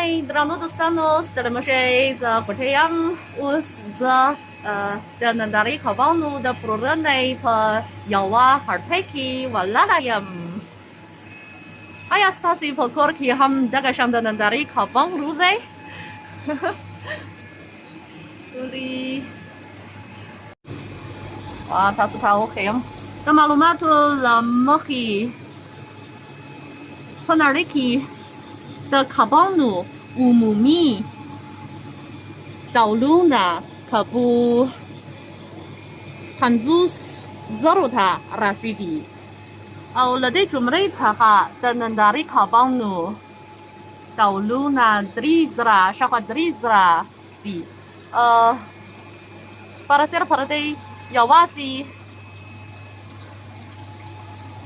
Hai, drano dostanos, dalam za pertayang za dan dari kabanu da purunai pa yawa harteki walayam. Ayah stasi pokor ki ham jaga sham dan dari kabang ruzai. Uli. Wah, tak suka oke yam. Da malumatul lamaki. Penariki da kabanu umumi dauluna kabu tanzu zaruta rasidi. Au lade jumrei taha dan dari kabanu dauluna drizra shakwa drizra di. Para ser para dei yawazi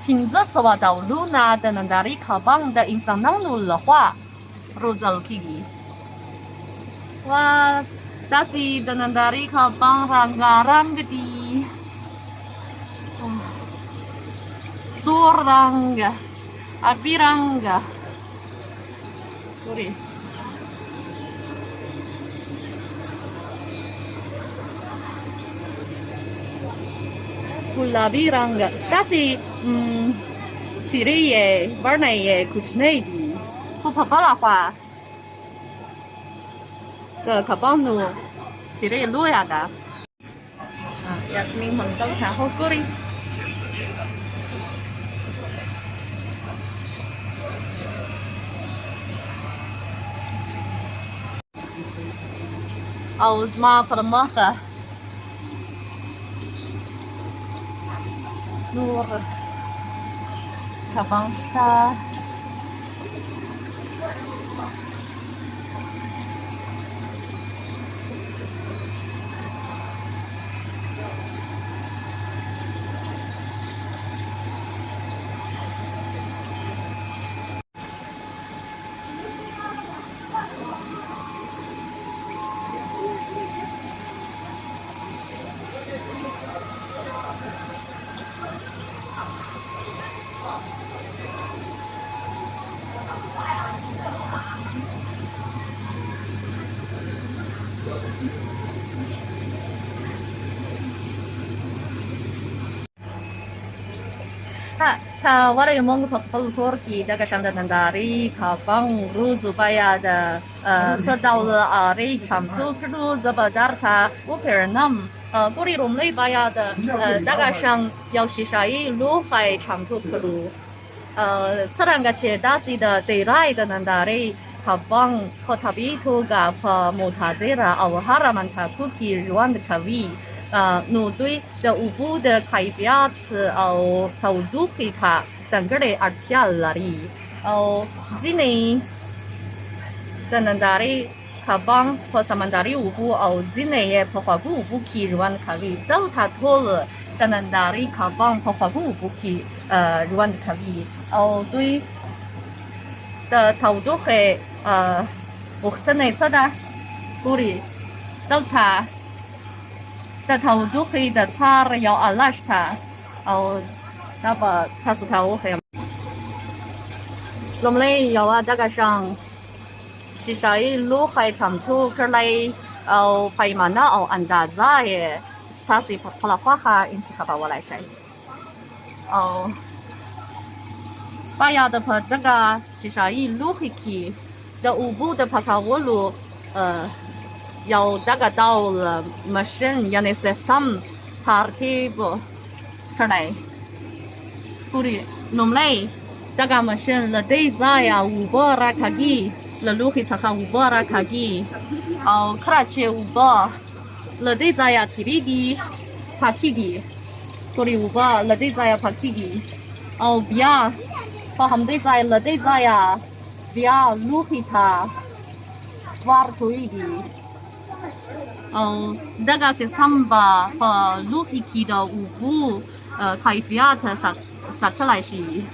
Pinza sawa dauluna dan dari kabang da insan nangnu lewa rozal kigi. Wah, dasi dan dari kabang ranggaran gedi. Surangga, abirangga. Sorry. Kulabirangga. Dasi siriye, warnaye, kuchnedi. Pupapalafa. Ke kabanu siriye luyaga. Yasmin mengtong tahu kuri. Ausma permaka. Nur kabangsa wala yung mong pagpalurki daga siyang dari kabang ruzu baya da sa daw ari chamtu kru zabadarta upernam kuri rumlay baya da daga siyang yaw shishay luhay chamtu kru saranga che dasi da deray da nandari kabang potabito ga pa mutadera awharaman ta kuki ruan kavi努对的五步的开标是投入给他整个的而下了哩，今年的能打的卡邦和什么打的五步今年也破花五步去ruan kavi，都他脱了的能打的卡邦破花五步去ruan kavi，对的投入给我真的是的，鼓励都他。的头都可以的差了要阿拉斯他，那把他说他我很，我们嘞要啊这个上，是谁路还长途去来，拍嘛那安达在耶，他是帕拉花哈，因此他把我来谁，把呀的帕这个是谁路回去，的五步的帕卡我路，要大概到了machine yang sistem tertib terlai kuri nomlai daga machine la dei zaya ubara kagi la luhi taka ubara kagi krache uba la dei zaya tirigi pakigi kuri uba la dei zaya pakigi bia paham dei zaya la dei zaya bia luhi ta war tuigi daga sistem ba luhiki da ubu kaifiyat satellite shi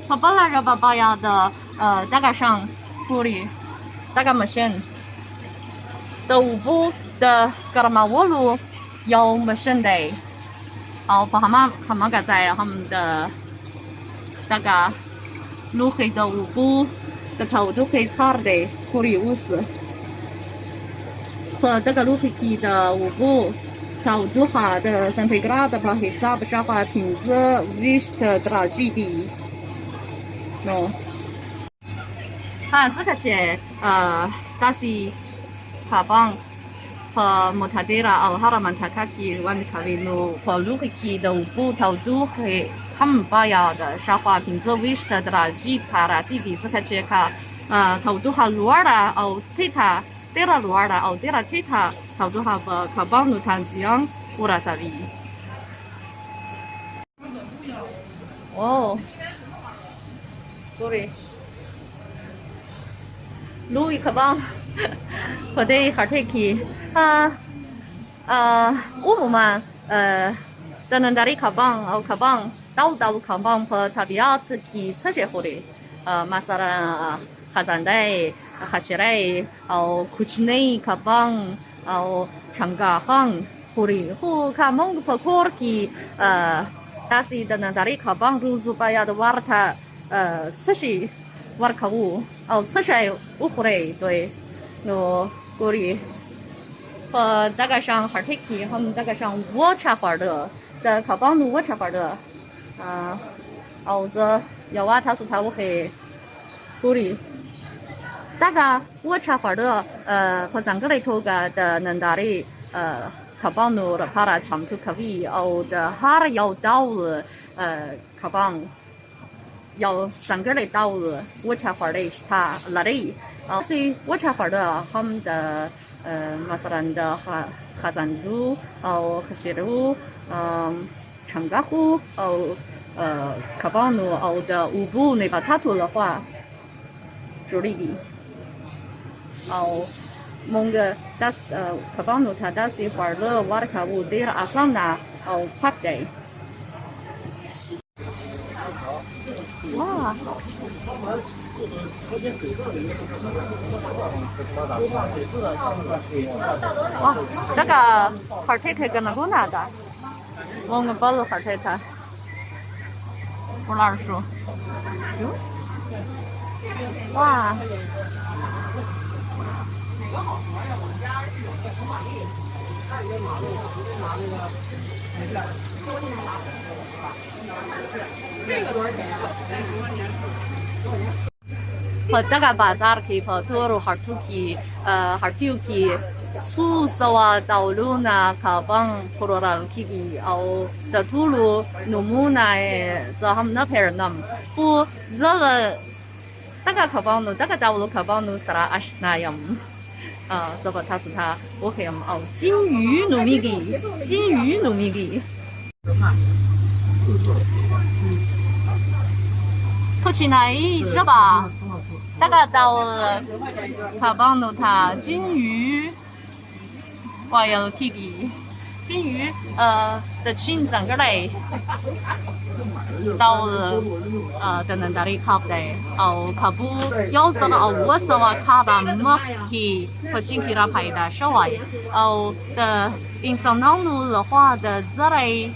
pabala raba baya da daga shang kuri daga machine da ubu da karma wolu yau machine day pahama ga zai ham da daga luhi da ubu 的头都可以擦的普里乌斯，和这个卢皮基的舞步。头都下的centigrad per hisab shafa 15 درجه no 这个是但是卡邦和莫塔德拉奥哈拉曼塔卡基万米卡维努和卢克基的舞步头都会他们把要的shafa 15 درجه卡拉西的这个是卡头都下罗尔的奥特塔德拉罗尔的奥德拉特塔。头都下个卡邦努坦吉昂乌拉萨维。哦，sorry，路易卡邦，和对哈特基我们在那里卡邦，卡邦到卡邦和他比较自己这些活的，马萨拉哈赞代哈起来，库奇内卡邦。장가항 호리 후카 몽파 코르키 다시 다나다리 가방 루즈바야도 와르타 스시 와르카우 스시 우후레 对 no 고리 大概上哈特基他们大概上我茶花的在卡邦努我茶花的这要挖他说他我会고리大概我茶花的和整个里头的能达的卡邦努的帕拉长途可以的哈要到了卡邦要整个里到了我茶花的是他那里所以我茶花的他们的马萨兰的哈赞杜哈西鲁长嘎湖卡邦努的乌布那把他图的话主力的Mongga das kabanu ta das farle warka u der asana pak day 哇哇这个 partake 跟那个哪的我们包了 partake 我哪说哇这个多少钱呀和这个巴扎去和托鲁哈图去哈图去苏萨瓦道路那卡邦普罗拉去的图鲁努木那这他们那边人呢不这个这个卡邦努这个道路卡邦努是啦阿什那样这个他说他我可以金鱼努米给金鱼努米给不去哪里这吧这个到卡邦努他金鱼我要去给金鱼的亲整个嘞到了的那哪里卡不得卡不要这个我说我卡吧没去不进去了拍的稍微的印象当中的话的这类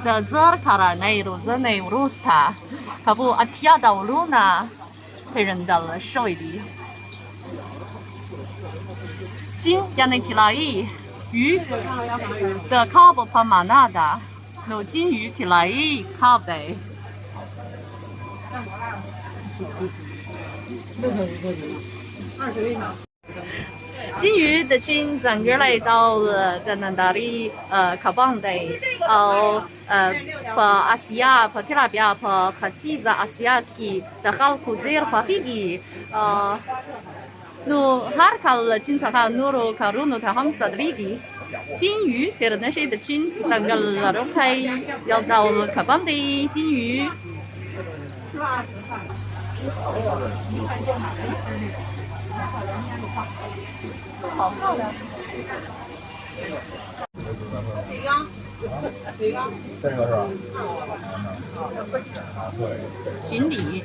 的这卡拉内容这内容是他卡不阿提亚道路呢被人到了稍微的金要那提来鱼的卡不怕马纳的no 金鱼提来卡不得金鱼的亲整个来到了的那哪里卡邦的和阿西亚和提拉比亚和卡基在阿西亚去的好库德尔和飞机no 哈卡了金沙卡努罗卡鲁努他他们萨德里的金鱼给了那些的亲整个了都可以要到了卡邦的金鱼好漂亮！这个是吧？锦鲤。